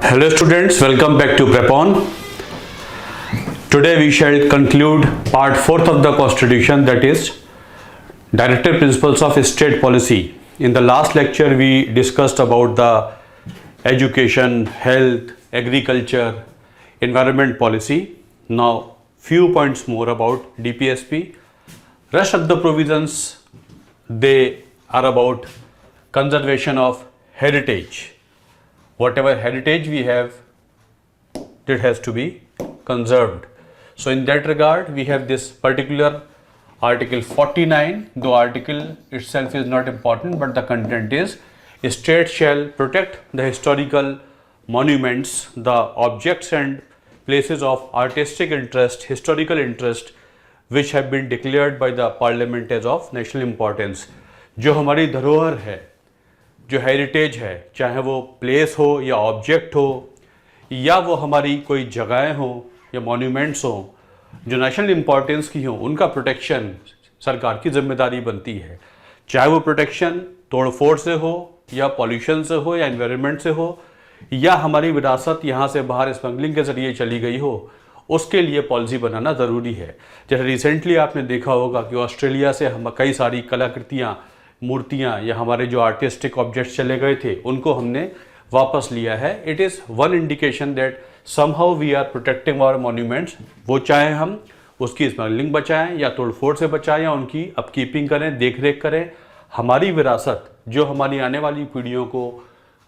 Hello students, welcome back to Prepon. Today we shall conclude part 4th of the Constitution, that is Directive Principles of State Policy. In the last lecture we discussed about the education, health, agriculture, environment policy. Now few points more about DPSP. Rest of the provisions, they are about conservation of heritage. Whatever heritage we have, it has to be conserved. So in that regard, we have this particular Article 49, though article itself is not important, but the content is: state shall protect the historical monuments, the objects and places of artistic interest, historical interest, which have been declared by the Parliament as of national importance. जो हमारी धरोहर है, जो heritage है, चाहे वो place हो या ऑब्जेक्ट हो या वो हमारी कोई जगहें हो या मॉन्यूमेंट्स हो जो नेशनल इम्पोर्टेंस की हो, उनका प्रोटेक्शन सरकार की जिम्मेदारी बनती है। चाहे वो प्रोटेक्शन तोड़ फोड़ से हो या पॉल्यूशन से हो या एनवायरनमेंट से हो या हमारी विरासत यहाँ से बाहर स्मगलिंग के ज़रिए चली गई हो, उसके लिए पॉलिसी बनाना ज़रूरी है। जैसे रिसेंटली आपने देखा होगा कि ऑस्ट्रेलिया से हम कई सारी कलाकृतियाँ, मूर्तियाँ या हमारे जो आर्टिस्टिक ऑब्जेक्ट्स चले गए थे उनको हमने वापस लिया है। It is one indication that somehow we are protecting our monuments. वो चाहे हम उसकी स्मगलिंग बचाएं या तोड़फोड़ से बचाएं या उनकी अपकीपिंग करें, देख रेख करें, हमारी विरासत जो हमारी आने वाली पीढ़ियों को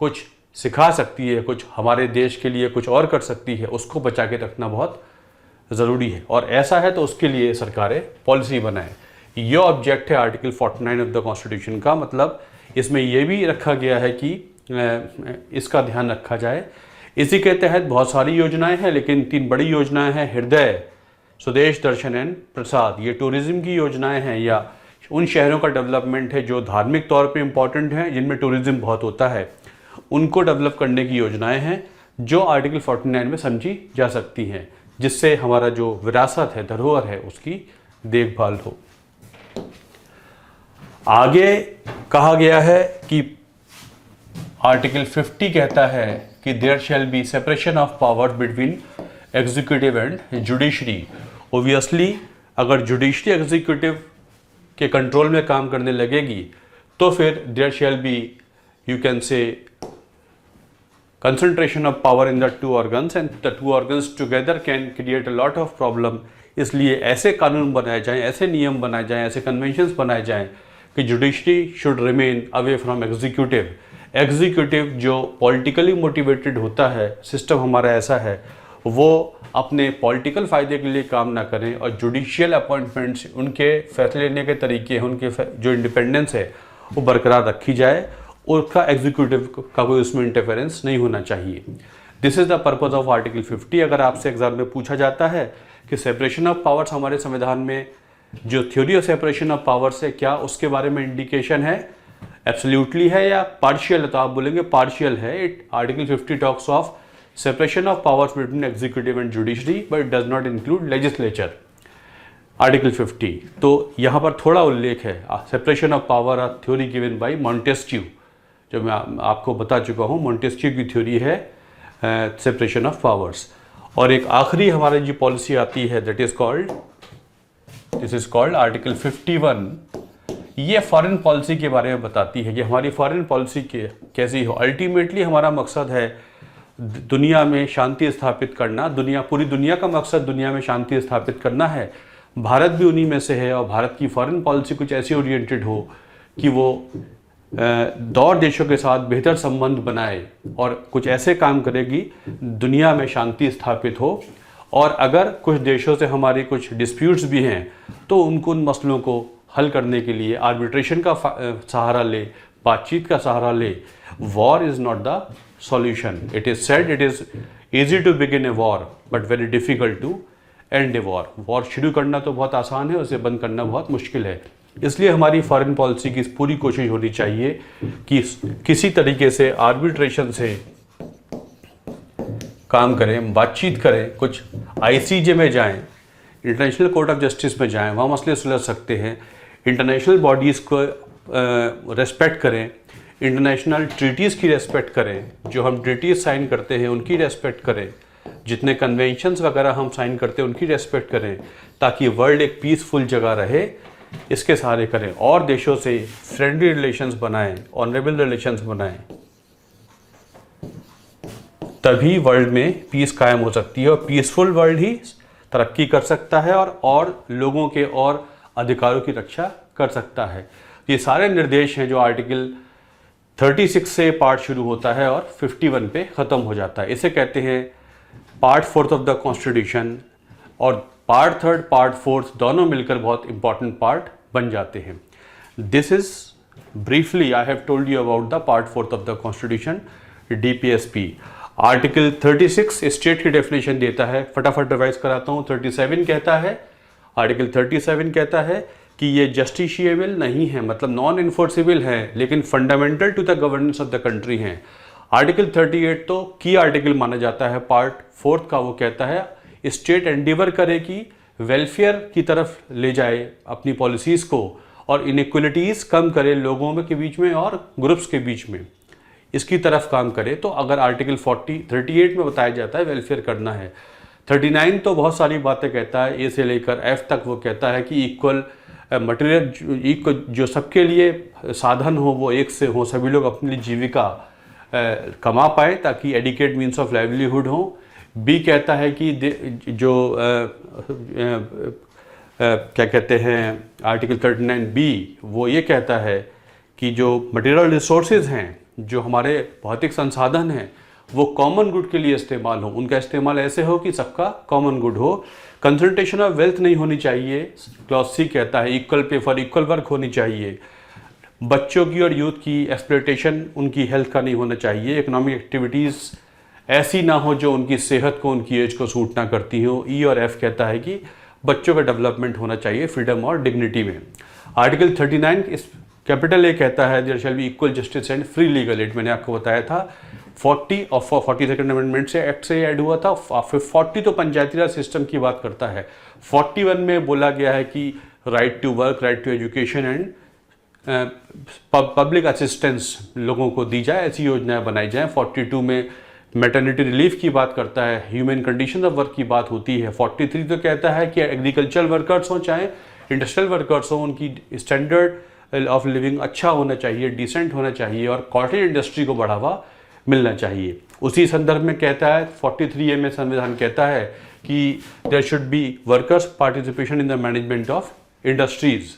कुछ सिखा सकती है, कुछ हमारे देश के लिए कुछ और कर सकती है, उसको बचा के रखना बहुत ज़रूरी है। और ऐसा है तो उसके लिए सरकारें पॉलिसी बनाएं। ये ऑब्जेक्ट है आर्टिकल 49 ऑफ द कॉन्स्टिट्यूशन का। मतलब इसमें यह भी रखा गया है कि इसका ध्यान रखा जाए। इसी के तहत बहुत सारी योजनाएं हैं, लेकिन 3 बड़ी योजनाएं हैं: हृदय, स्वदेश दर्शन एंड प्रसाद। ये टूरिज्म की योजनाएं हैं या उन शहरों का डेवलपमेंट है जो धार्मिक तौर पे इम्पॉर्टेंट हैं, जिनमें टूरिज्म बहुत होता है, उनको डेवलप करने की योजनाएं हैं जो आर्टिकल 49 में समझी जा सकती हैं, जिससे हमारा जो विरासत है, धरोहर है, उसकी देखभाल हो। आगे कहा गया है कि आर्टिकल 50 कहता है कि there shall be separation of power between executive and judiciary. Obviously अगर जुडिशरी एग्जीक्यूटिव के कंट्रोल में काम करने लगेगी तो फिर there shall be, you can say, concentration of power in the two organs and the two organs together can create a lot of problem। इसलिए ऐसे कानून बनाए जाएं, ऐसे नियम बनाए जाएं, ऐसे कन्वेंशंस बनाए जाएं कि judiciary should remain away from executive. Executive जो पॉलिटिकली मोटिवेटेड होता है, सिस्टम हमारा ऐसा है, वो अपने पॉलिटिकल फ़ायदे के लिए काम ना करें और जुडिशियल अपॉइंटमेंट्स, उनके फैसले लेने के तरीके, उनके जो इंडिपेंडेंस है वो बरकरार रखी जाए। उसका एग्जीक्यूटिव का कोई उसमें इंटरफेरेंस नहीं होना चाहिए। This is the purpose of article 50। अगर आपसे एग्जाम में पूछा जाता है कि सेपरेशन ऑफ पावर्स हमारे संविधान में जो theory of separation of powers है, क्या उसके बारे में इंडिकेशन है, एब्सोल्युटली है या पार्शियल है, तो आप बोलेंगे पार्शियल है। It article 50 talks of separation of powers between executive and judiciary, but it does not include legislature. Article 50 तो यहाँ पर थोड़ा उल्लेख है। Separation of power are theory given by Montesquieu, जो मैं आपको बता चुका हूँ। मॉन्टेस्क्यू की थ्योरी है सेपरेशन ऑफ पावर्स। और एक आखिरी हमारी जो पॉलिसी आती है, दिस इज कॉल्ड आर्टिकल 51। ये फॉरेन पॉलिसी के बारे में बताती है कि हमारी फॉरेन पॉलिसी कैसी हो। अल्टीमेटली हमारा मकसद है दुनिया में शांति स्थापित करना। पूरी दुनिया का मकसद दुनिया में शांति स्थापित करना है। भारत भी उन्हीं में से है। और भारत की फॉरेन पॉलिसी कुछ ऐसी ओरिएंटेड हो कि वो दौर देशों के साथ बेहतर संबंध बनाए और कुछ ऐसे काम करेगी दुनिया में शांति स्थापित हो। और अगर कुछ देशों से हमारी कुछ डिस्प्यूट्स भी हैं तो उनको, उन मसलों को हल करने के लिए आर्बिट्रेशन का सहारा ले, बातचीत का सहारा ले। War is not the solution. It is said it is easy to begin a war but very difficult to end a war. War शुरू करना तो बहुत आसान है, उसे बंद करना बहुत मुश्किल है। इसलिए हमारी फॉरेन पॉलिसी की पूरी कोशिश होनी चाहिए कि किसी तरीके से आर्बिट्रेशन से काम करें, बातचीत करें, कुछ आईसीजे में जाएं, इंटरनेशनल कोर्ट ऑफ जस्टिस में जाएं, वहाँ मसले सुलझ सकते हैं। इंटरनेशनल बॉडीज़ को रेस्पेक्ट करें, इंटरनेशनल ट्रीटीज़ की रेस्पेक्ट करें, जो हम ट्रीटीज़ साइन करते हैं उनकी रेस्पेक्ट करें, जितने कन्वेंशंस वगैरह हम साइन करते हैं उनकी रेस्पेक्ट करें, ताकि वर्ल्ड एक पीसफुल जगह रहे, इसके सहारे करें और देशों से फ्रेंडली रिलेशंस बनाएं, ऑनरेबल रिलेशंस बनाएं, तभी वर्ल्ड में पीस कायम हो सकती है और पीसफुल वर्ल्ड ही तरक्की कर सकता है और लोगों के और अधिकारों की रक्षा कर सकता है। ये सारे निर्देश हैं जो आर्टिकल 36 से पार्ट शुरू होता है और 51 पे ख़त्म हो जाता है। इसे कहते हैं पार्ट 4 ऑफ द कॉन्स्टिट्यूशन, और पार्ट 3 पार्ट 4 दोनों मिलकर बहुत इंपॉर्टेंट पार्ट बन जाते हैं। This is briefly I have told you about the part 4 of the constitution, DPSP। Article 36 state की डेफिनेशन देता है, फटाफट रिवाइज कराता हूँ। 37 कहता है, आर्टिकल 37 कहता है कि ये जस्टिशिएबल नहीं है, मतलब नॉन इन्फोर्सेबल है, लेकिन fundamental to the governance of the country हैं। आर्टिकल 38 तो की आर्टिकल माना जाता है पार्ट 4 का। वो कहता है स्टेट एंडीवर करे कि वेलफेयर की तरफ ले जाए अपनी पॉलिसीज़ को और इनइक्वलिटीज़ कम करे लोगों के बीच में और ग्रुप्स के बीच में, इसकी तरफ काम करे। तो अगर आर्टिकल 38 में बताया जाता है वेलफेयर करना है। 39 तो बहुत सारी बातें कहता है, ए से लेकर F तक। वो कहता है कि इक्वल मटेरियल जो सबके लिए साधन हो वो एक से हो, सभी लोग अपनी जीविका कमा पाए ताकि एडिकेट मीन्स ऑफ लाइवलीहुड हो। बी कहता है कि जो क्या कहते हैं आर्टिकल 39B, वो ये कहता है कि जो मटेरियल रिसोर्सेज हैं, जो हमारे भौतिक संसाधन हैं, वो कॉमन गुड के लिए इस्तेमाल हो, उनका इस्तेमाल ऐसे हो कि सबका कॉमन गुड हो। कंसंट्रेशन ऑफ वेल्थ नहीं होनी चाहिए। क्लॉज C कहता है equal pay for equal work होनी चाहिए। बच्चों की और यूथ की एक्सप्लॉयटेशन उनकी हेल्थ का नहीं होना चाहिए। इकोनॉमिक एक्टिविटीज़ ऐसी ना हो जो उनकी सेहत को, उनकी एज को सूट ना करती हो। E और F कहता है कि बच्चों का डेवलपमेंट होना चाहिए फ्रीडम और डिग्निटी में। आर्टिकल 39 इस कैपिटल A कहता है there shall be equal justice and free legal aid. मैंने आपको बताया था 42nd अमेंडमेंट से एक्ट से ऐड हुआ था। 40 तो पंचायती राज सिस्टम की बात करता है। 41 में बोला गया है कि right to work, right to education and public assistance लोगों को दी जाए, ऐसी योजनाएं बनाई जाएं। 42 में मैटरनिटी रिलीफ की बात करता है, ह्यूमन कंडीशन ऑफ वर्क की बात होती है। 43 तो कहता है कि एग्रीकल्चरल वर्कर्स हों चाहे इंडस्ट्रियल वर्कर्स हों, उनकी स्टैंडर्ड ऑफ लिविंग अच्छा होना चाहिए, डिसेंट होना चाहिए और कॉटेज इंडस्ट्री को बढ़ावा मिलना चाहिए। उसी संदर्भ में कहता है 43A में संविधान कहता है कि there should be workers participation in the management of industries.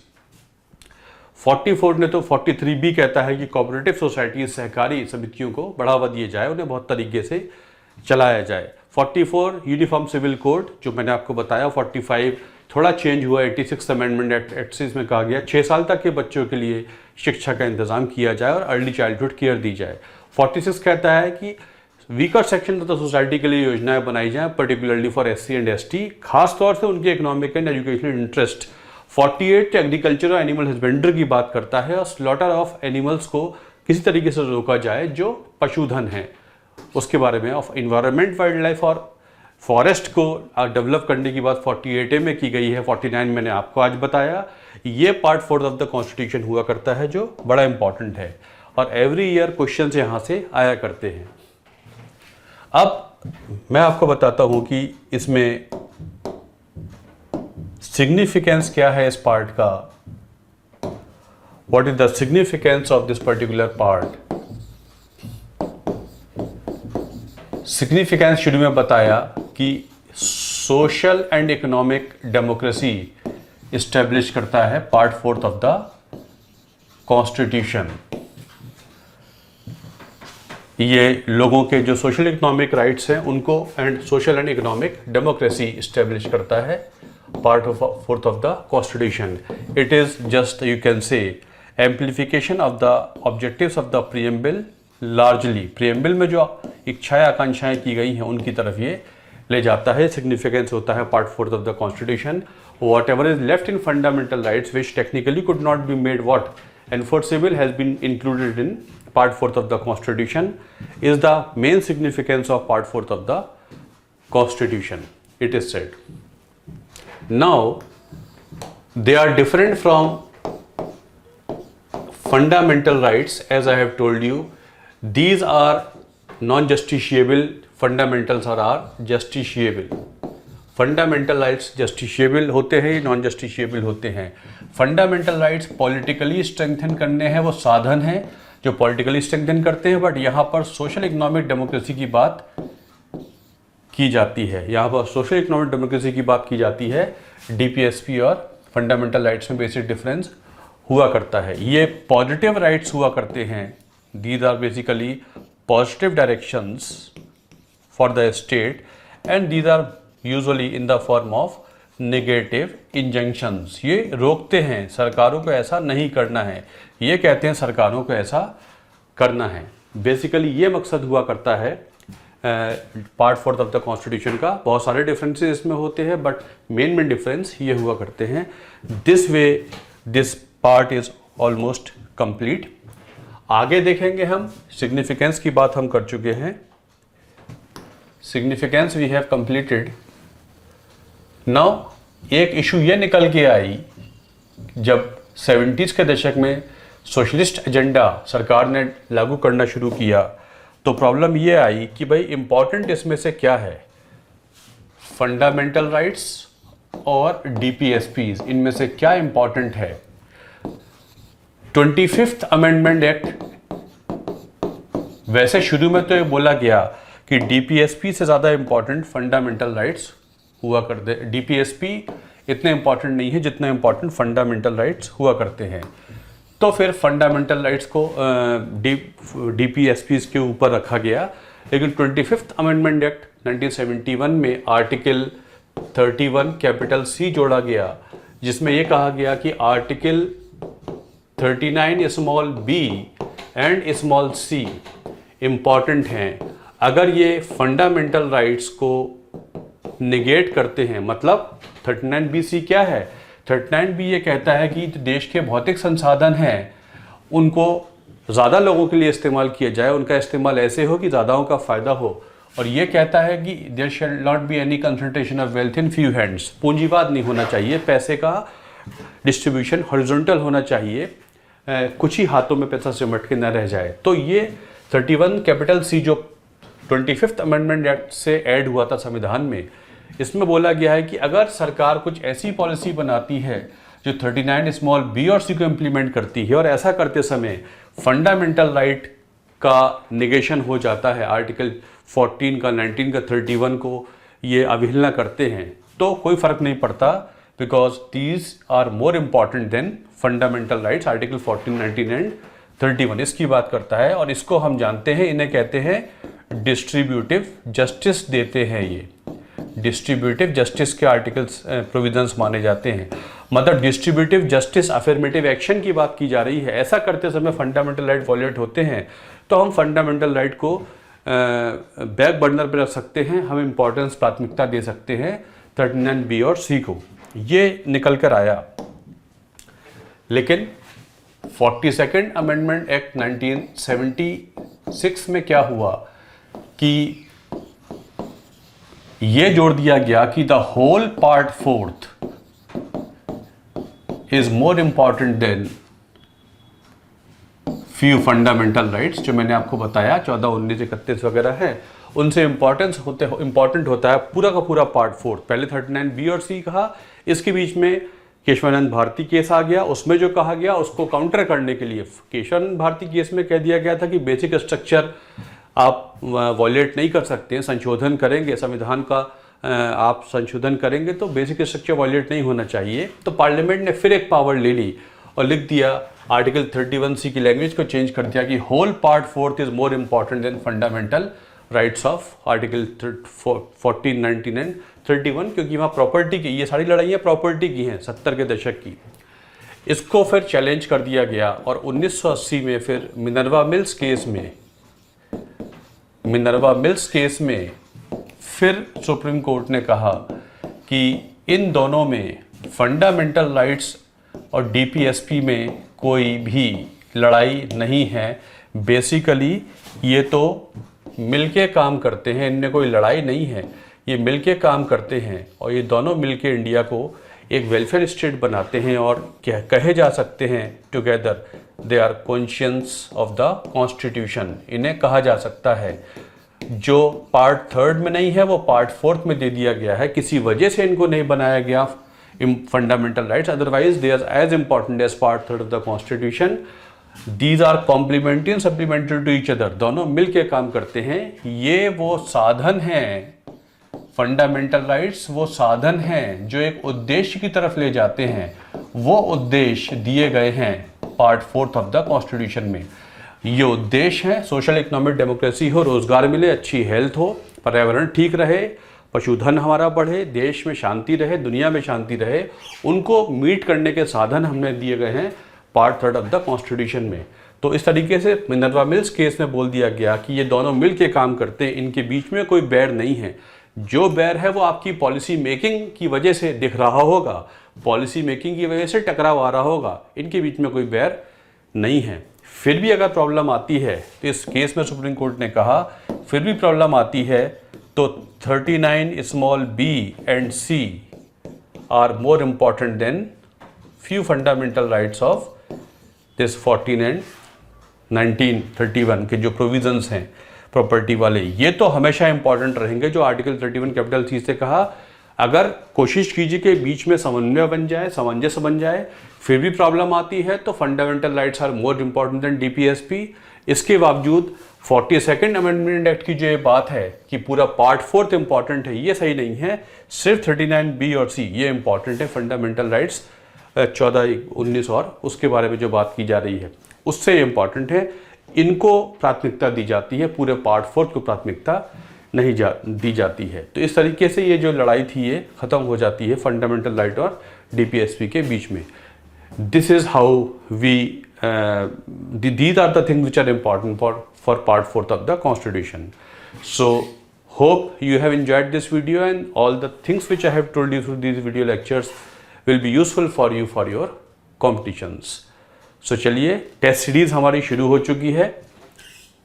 44 ने तो 43B कहता है कि कोऑपरेटिव सोसाइटी, सहकारी समितियों को बढ़ावा दिया जाए, उन्हें बहुत तरीके से चलाया जाए। 44 यूनिफॉर्म सिविल कोड जो मैंने आपको बताया। 45 थोड़ा चेंज हुआ, 86 अमेंडमेंट एक्ट में कहा गया 6 साल तक के बच्चों के लिए शिक्षा का इंतजाम किया जाए और अर्ली चाइल्डहुड केयर दी जाए। 46 कहता है कि weaker section of the society के लिए योजनाएं बनाई जाएं, particularly for SC and ST, खास तौर से उनके economic and educational interest. 48 agriculture और एनिमल हस्बेंड्री की बात करता है और स्लॉटर ऑफ एनिमल्स को किसी तरीके से रोका जाए जो पशुधन है, उसके बारे में। ऑफ इन्वायरमेंट, वाइल्ड लाइफ और फॉरेस्ट को डेवलप करने की बात 48A में की गई है। 49 मैंने आपको आज बताया। ये पार्ट 4 ऑफ द कॉन्स्टिट्यूशन हुआ करता है जो बड़ा इंपॉर्टेंट है और एवरी ईयर क्वेश्चन यहाँ से आया करते हैं। अब मैं आपको बताता हूँ कि इसमें सिग्निफिकेंस क्या है इस पार्ट का। What is the significance of this particular part. Significance शुरू में बताया कि social and economic democracy establish करता है पार्ट 4 ऑफ द कॉन्स्टिट्यूशन। ये लोगों के जो सोशल इकोनॉमिक राइट्स हैं उनको and social and economic democracy establish करता है part of 4 of the constitution. It is just you can से amplification of the objectives of the preamble. Largely preamble में जो इच्छाएं आकांक्षाएं की गई हैं उनकी तरफ ये ले जाता है। सिग्निफिकेंस होता है part 4 of the constitution. What ever is left in fundamental rights which technically could not be made what enforceable has been included in part 4 of the constitution is the main significance of part 4 of the constitution, it is said. Now they are different from fundamental rights, as I have told you, these are non-justiciable, fundamentals are justiciable. Fundamental rights justiciable होते हैं, non justiciable होते हैं. Fundamental rights politically strengthen करने हैं, वो साधन हैं जो पॉलिटिकली स्ट्रेंथन करते हैं, बट यहाँ पर सोशल इकोनॉमिक डेमोक्रेसी की बात की जाती है. यहाँ पर सोशल इकोनॉमिक डेमोक्रेसी की बात की जाती है. डीपीएसपी और फंडामेंटल राइट्स में बेसिक डिफरेंस हुआ करता है. ये पॉजिटिव राइट्स हुआ करते हैं. These are basically positive directions for the state and these are usually in the form of negative injunctions. ये रोकते हैं सरकारों को ऐसा नहीं करना है, ये कहते हैं सरकारों को ऐसा करना है. बेसिकली ये मकसद हुआ करता है पार्ट 4 ऑफ द कॉन्स्टिट्यूशन का. बहुत सारे डिफरेंसेस इसमें होते हैं, बट मेन डिफरेंस ये हुआ करते हैं. This way this part is almost complete. आगे देखेंगे हम सिग्निफिकेंस की बात हम कर चुके हैं. Significance we have completed. Now एक इशू ये निकल के आई जब 70s के दशक में सोशलिस्ट एजेंडा सरकार ने लागू करना शुरू किया, तो प्रॉब्लम ये आई कि भाई इंपॉर्टेंट इसमें से क्या है. फंडामेंटल राइट्स और डीपीएसपीज, इनमें से क्या इंपॉर्टेंट है. 25th अमेंडमेंट एक्ट, वैसे शुरू में तो ये बोला गया कि डीपीएसपी से ज़्यादा इंपॉर्टेंट फंडामेंटल राइट्स हुआ करते. डीपीएसपी इतने इंपॉर्टेंट नहीं है जितना इंपॉर्टेंट फंडामेंटल राइट्स हुआ करते हैं. तो फिर फंडामेंटल राइट्स को डीपीएसपीज के ऊपर रखा गया. लेकिन 25th अमेंडमेंट एक्ट 1971 में आर्टिकल 31 कैपिटल सी जोड़ा गया, जिसमें यह कहा गया कि article 39 small B and small C important हैं. अगर ये फंडामेंटल राइट्स को निगेट करते हैं, मतलब 39BC क्या है. 39B ये कहता है कि देश के भौतिक संसाधन हैं उनको ज़्यादा लोगों के लिए इस्तेमाल किया जाए, उनका इस्तेमाल ऐसे हो कि ज़्यादाओं का फ़ायदा हो. और ये कहता है कि there shall not be any concentration of wealth in few hands. पूंजीवाद नहीं होना चाहिए, पैसे का डिस्ट्रीब्यूशन हॉरिजॉन्टल होना चाहिए, कुछ ही हाथों में पैसा सिमट के न रह जाए. तो ये 31 कैपिटल सी जो 25th अमेंडमेंट एक्ट से ऐड हुआ था संविधान में, इसमें बोला गया है कि अगर सरकार कुछ ऐसी पॉलिसी बनाती है जो 39 स्मॉल बी और सी को इम्प्लीमेंट करती है और ऐसा करते समय फंडामेंटल राइट का निगेशन हो जाता है, आर्टिकल 14 का, 19 का, 31 को ये अवहेलना करते हैं, तो कोई फर्क नहीं पड़ता, because these are more important than fundamental rights. Article 14, 19 and 31 इसकी बात करता है. और इसको हम जानते हैं, इन्हें कहते हैं डिस्ट्रीब्यूटिव जस्टिस देते हैं. ये डिस्ट्रीब्यूटिव जस्टिस के आर्टिकल्स प्रोविजंस माने जाते हैं. मतलब डिस्ट्रीब्यूटिव जस्टिस अफर्मेटिव एक्शन की बात की जा रही है. ऐसा करते समय फंडामेंटल राइट वॉलेट होते हैं, तो हम फंडामेंटल राइट को बैक बर्नर पर रख सकते हैं, हम इंपॉर्टेंस प्राथमिकता दे सकते हैं 39B और सी को. ये निकल कर आया. लेकिन 42nd अमेंडमेंट एक्ट 1976 में क्या हुआ कि ये जोड़ दिया गया कि the whole part 4th is more important than few fundamental rights. जो मैंने आपको बताया 14, 19, 31 वगैरह है, उनसे इंपॉर्टेंट होता है पूरा का पूरा पार्ट 4. पहले 39B और सी कहा, इसके बीच में केशवानंद भारती केस आ गया. उसमें जो कहा गया उसको काउंटर करने के लिए केशवानंद भारती केस में कह दिया गया था कि बेसिक स्ट्रक्चर आप वॉलेट नहीं कर सकते हैं, संशोधन करेंगे संविधान का, आप संशोधन करेंगे तो बेसिक स्ट्रक्चर वॉलेट नहीं होना चाहिए. तो पार्लियामेंट ने फिर एक पावर ले ली और लिख दिया, आर्टिकल 31C की लैंग्वेज को चेंज कर दिया कि whole part 4th is more important than fundamental rights of article 14, 19 and 31, क्योंकि वहाँ प्रॉपर्टी की, ये सारी लड़ाइयाँ प्रॉपर्टी की हैं 70 के दशक की. इसको फिर चैलेंज कर दिया गया और 1980 में फिर मिनर्वा मिल्स केस में फिर सुप्रीम कोर्ट ने कहा कि इन दोनों में फंडामेंटल राइट्स और डीपीएसपी में कोई भी लड़ाई नहीं है. बेसिकली ये तो मिलके काम करते हैं, इनमें कोई लड़ाई नहीं है, ये मिलके काम करते हैं और ये दोनों मिलके इंडिया को एक वेलफेयर स्टेट बनाते हैं और कहे जा सकते हैं together they are conscience of the constitution, इन्हें कहा जा सकता है। जो पार्ट 3 में नहीं है वो पार्ट 4 में दे दिया गया है, किसी वजह से इनको नहीं बनाया गया fundamental rights, otherwise they are as important as part 3 of the constitution. These are complementary and supplementary to each other, दोनों मिलके काम करते हैं। ये वो साधन हैं, फंडामेंटल राइट्स वो साधन हैं जो एक उद्देश्य की तरफ ले जाते हैं। वो उद्देश्य दिए गए हैं पार्ट 4 ऑफ द कॉन्स्टिट्यूशन में। ये उद्देश्य है सोशल इकोनॉमिक डेमोक्रेसी हो, रोजगार मिले, अच्छी हेल्थ हो, पर्यावरण ठीक रहे, पशुधन हमारा बढ़े, देश में शांति रहे, दुनिया में शांति रहे, उनको मीट करने के साधन हमने दिए गए हैं पार्ट 3 ऑफ द कॉन्स्टिट्यूशन में। तो इस तरीके से मिनर्वा मिल्स केस में बोल दिया गया कि ये दोनों मिल के काम करते हैं, इनके बीच में कोई बैर नहीं है। जो बैर है वो आपकी पॉलिसी मेकिंग की वजह से दिख रहा होगा, पॉलिसी मेकिंग की वजह से टकराव आ रहा होगा, इनके बीच में कोई बैर नहीं है। फिर भी अगर प्रॉब्लम आती है तो इस केस में सुप्रीम कोर्ट ने कहा फिर भी प्रॉब्लम आती है तो 39 small b and c are more important than few fundamental rights of this 14 and 1931 के जो प्रोविजंस हैं प्रॉपर्टी वाले, ये तो हमेशा इंपॉर्टेंट रहेंगे। जो आर्टिकल 31 कैपिटल C से कहा, अगर कोशिश कीजिए कि बीच में समन्वय बन जाए, सामंजस्य बन जाए, फिर भी प्रॉब्लम आती है तो fundamental rights are more important than DPSP। इसके बावजूद 42nd अमेंडमेंट एक्ट की जो ये बात है कि पूरा पार्ट 4 इंपॉर्टेंट है, ये सही नहीं है। सिर्फ 39B और C ये इंपॉर्टेंट है। फंडामेंटल राइट्स 14, 19 और उसके बारे में जो बात की जा रही है उससे इंपॉर्टेंट है, इनको प्राथमिकता दी जाती है, पूरे पार्ट 4 को प्राथमिकता नहीं दी जाती है। तो इस तरीके से ये जो लड़ाई थी ये ख़त्म हो जाती है फंडामेंटल राइट और DPSP के बीच में। This is how we these are the things which are important for part 4 of the constitution. So hope you have enjoyed this video and all the things which I have told you through these video lectures will be useful for you for your competitions. So चलिए, test series हमारी शुरू हो चुकी है,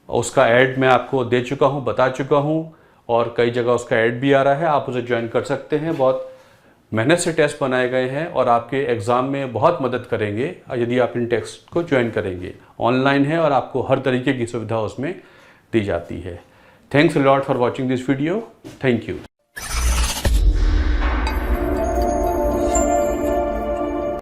उसका add मैं आपको दे चुका हूँ, बता चुका हूँ, और कई जगह उसका ऐड भी आ रहा है, आप उसे ज्वाइन कर सकते हैं। बहुत मेहनत से टेस्ट बनाए गए हैं और आपके एग्ज़ाम में बहुत मदद करेंगे यदि आप इन टेस्ट को ज्वाइन करेंगे। ऑनलाइन है और आपको हर तरीके की सुविधा उसमें दी जाती है। Thanks a lot for watching this video. Thank you.